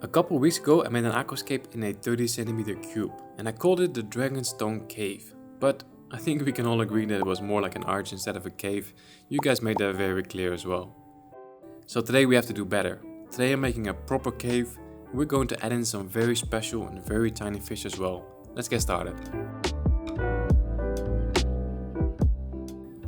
couple weeks ago I made an aquascape in a 30cm cube and I called it the Dragonstone Cave, but I think we can all agree that it was more like an arch instead of a cave. You guys made that very clear as well. So today we have to do better. Today I'm making a proper cave and we're going to add in some very special and very tiny fish as well. Let's get started.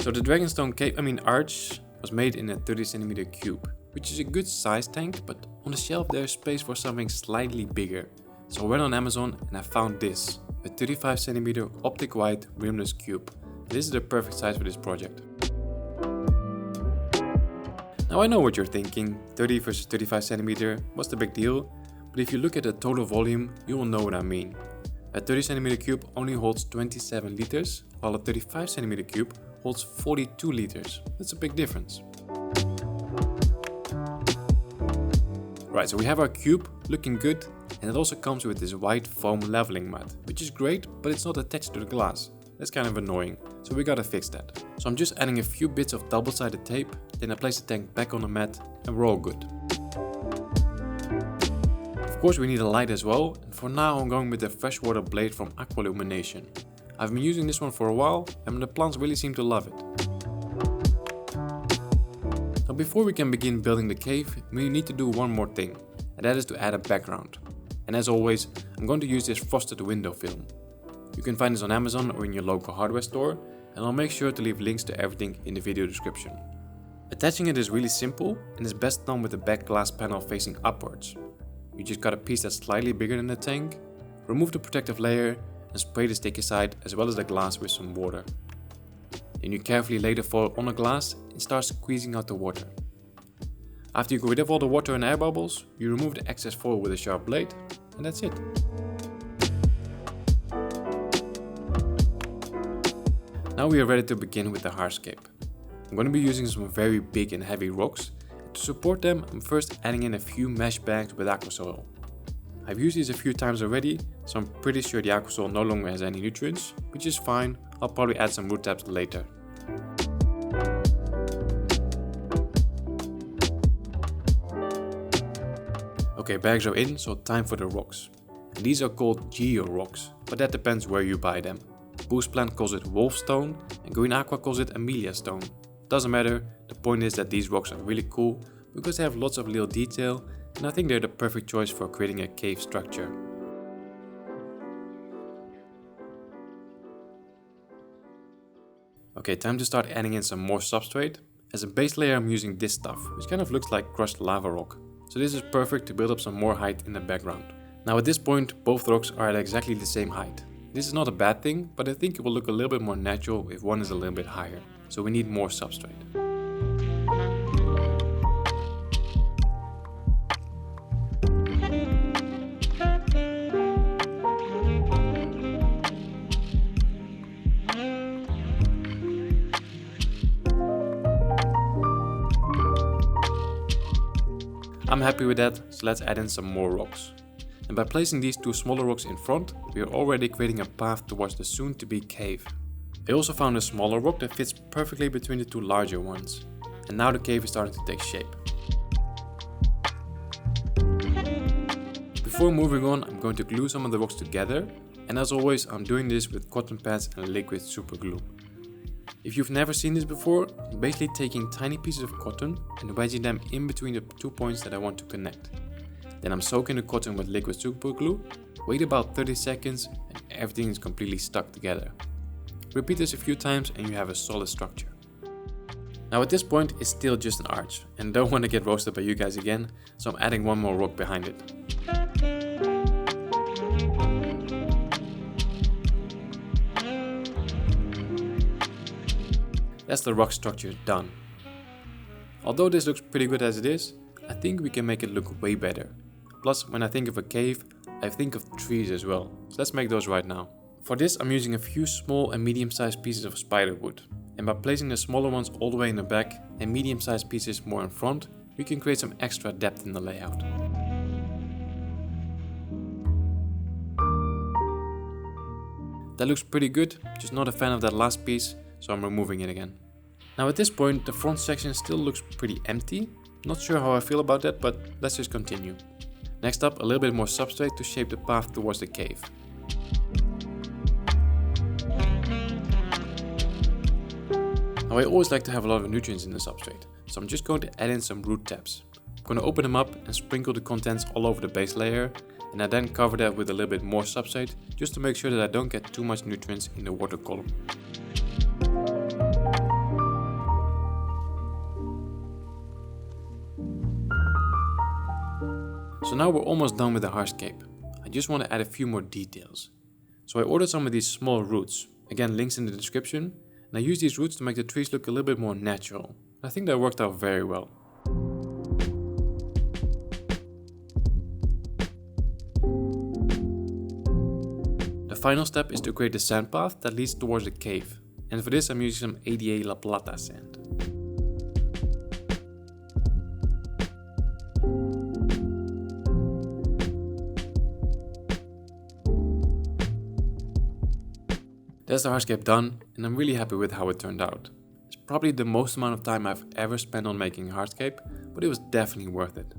So the Dragonstone Cave, arch, was made in a 30cm cube, which is a good size tank, but on the shelf there's space for something slightly bigger. So I went on Amazon and I found this, a 35cm optic white rimless cube. This is the perfect size for this project. Now I know what you're thinking, 30 versus 35cm, what's the big deal? But if you look at the total volume, you will know what I mean. A 30cm cube only holds 27 liters, while a 35cm cube holds 42 liters. That's a big difference. Right, so we have our cube looking good, and it also comes with this white foam leveling mat, which is great, but it's not attached to the glass. That's kind of annoying, so we gotta fix that. So I'm just adding a few bits of double-sided tape, then I place the tank back on the mat, and we're all good. Of course we need a light as well, and for now I'm going with the Freshwater blade from Aqualumination. I've been using this one for a while, and the plants really seem to love it. Now before we can begin building the cave, we need to do one more thing, and that is to add a background. And as always, I'm going to use this frosted window film. You can find this on Amazon or in your local hardware store, and I'll make sure to leave links to everything in the video description. Attaching it is really simple and is best done with the back glass panel facing upwards. You just cut a piece that's slightly bigger than the tank, remove the protective layer and spray the sticky side as well as the glass with some water. Then you carefully lay the foil on the glass and start squeezing out the water. After you get rid of all the water and air bubbles, you remove the excess foil with a sharp blade, and that's it. Now we are ready to begin with the hardscape. I'm going to be using some very big and heavy rocks, and to support them I'm first adding in a few mesh bags with Aquasoil. I've used these a few times already, so I'm pretty sure the Aquasoil no longer has any nutrients, which is fine. I'll probably add some root tabs later. Okay, bags are in, so time for the rocks. And these are called geo rocks, but that depends where you buy them. Boost Plant calls it wolf stone and Green Aqua calls it Amelia stone. Doesn't matter, the point is that these rocks are really cool because they have lots of little detail, and I think they're the perfect choice for creating a cave structure. Okay, time to start adding in some more substrate. As a base layer I'm using this stuff, which kind of looks like crushed lava rock. So this is perfect to build up some more height in the background. Now at this point both rocks are at exactly the same height. This is not a bad thing, but I think it will look a little bit more natural if one is a little bit higher. So we need more substrate. I'm happy with that, so let's add in some more rocks. And by placing these two smaller rocks in front, we are already creating a path towards the soon-to-be cave. I also found a smaller rock that fits perfectly between the two larger ones. And now the cave is starting to take shape. Before moving on, I'm going to glue some of the rocks together, and as always I'm doing this with cotton pads and liquid super glue. If you've never seen this before, I'm basically taking tiny pieces of cotton and wedging them in between the 2 points that I want to connect. Then I'm soaking the cotton with liquid super glue, wait about 30 seconds and everything is completely stuck together. Repeat this a few times and you have a solid structure. Now at this point it's still just an arch and don't want to get roasted by you guys again, so I'm adding one more rock behind it. That's the rock structure done. Although this looks pretty good as it is, I think we can make it look way better. Plus, when I think of a cave, I think of trees as well. So let's make those right now. For this I'm using a few small and medium-sized pieces of Spiderwood. And by placing the smaller ones all the way in the back and medium-sized pieces more in front, we can create some extra depth in the layout. That looks pretty good, just not a fan of that last piece, so I'm removing it again. Now at this point the front section still looks pretty empty. Not sure how I feel about that, but let's just continue. Next up, a little bit more substrate to shape the path towards the cave. Now I always like to have a lot of nutrients in the substrate, so I'm just going to add in some root tabs. I'm going to open them up and sprinkle the contents all over the base layer, and I then cover that with a little bit more substrate just to make sure that I don't get too much nutrients in the water column. So now we're almost done with the hardscape. I just want to add a few more details. So I ordered some of these small roots, again links in the description, and I use these roots to make the trees look a little bit more natural. I think that worked out very well. The final step is to create the sand path that leads towards the cave, and for this I'm using some ADA La Plata sand. That's the hardscape done, and I'm really happy with how it turned out. It's probably the most amount of time I've ever spent on making a hardscape, but it was definitely worth it.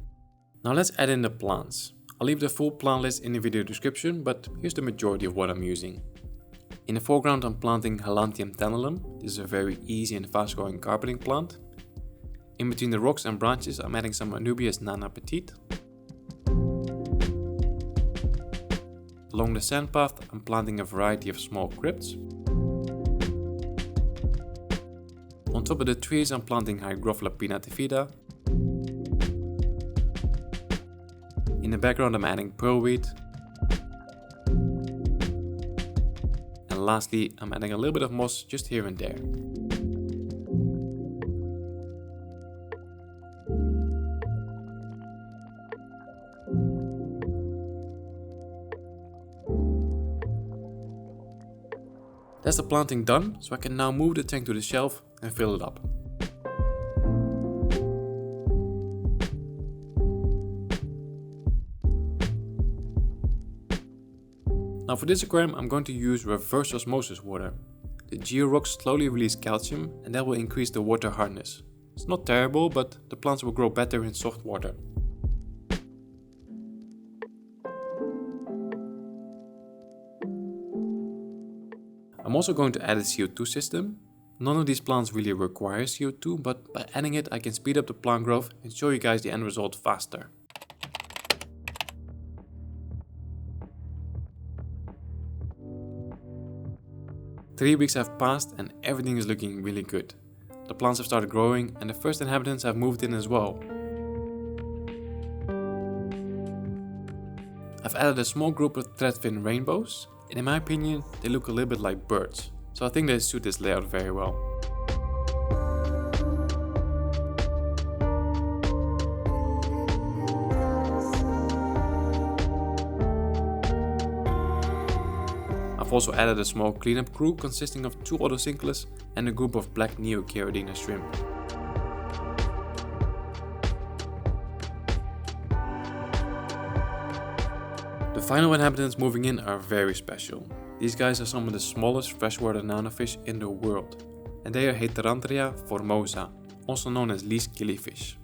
Now let's add in the plants. I'll leave the full plant list in the video description, but here's the majority of what I'm using. In the foreground I'm planting Helantium tennelum. This is a very easy and fast growing carpeting plant. In between the rocks and branches I'm adding some Anubias Nana Petite. Along the sand path I'm planting a variety of small crypts. On top of the trees I'm planting Hygrophila pinnatifida. In the background I'm adding pearlweed. And lastly I'm adding a little bit of moss just here and there. That's the planting done, so I can now move the tank to the shelf and fill it up. Now for this aquarium I'm going to use reverse osmosis water. The georocks slowly release calcium and that will increase the water hardness. It's not terrible, but the plants will grow better in soft water. I'm also going to add a CO2 system. None of these plants really require CO2, but by adding it I can speed up the plant growth and show you guys the end result faster. Three weeks have passed and everything is looking really good. The plants have started growing and the first inhabitants have moved in as well. I've added a small group of threadfin rainbows. And in my opinion, they look a little bit like birds, so I think they suit this layout very well. I've also added a small cleanup crew consisting of 2 autocinclus and a group of black neocaridina shrimp. The final inhabitants moving in are very special. These guys are some of the smallest freshwater nanofish in the world, and they are Heterandria formosa, also known as least killifish.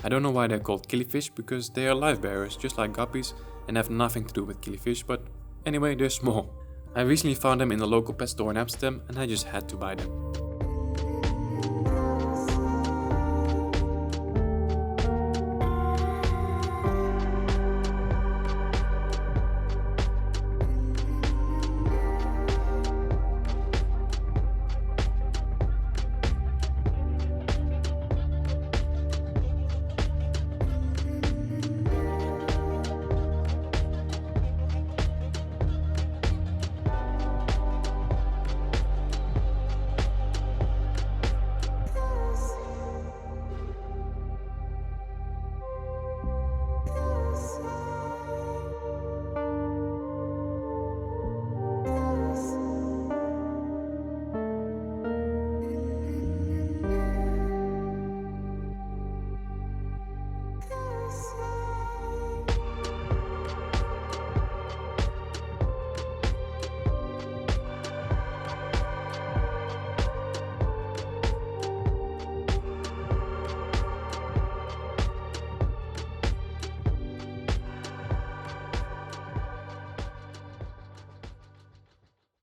I don't know why they're called killifish, because they are live bearers just like guppies and have nothing to do with killifish, but anyway, they're small. I recently found them in the local pet store in Amsterdam and I just had to buy them.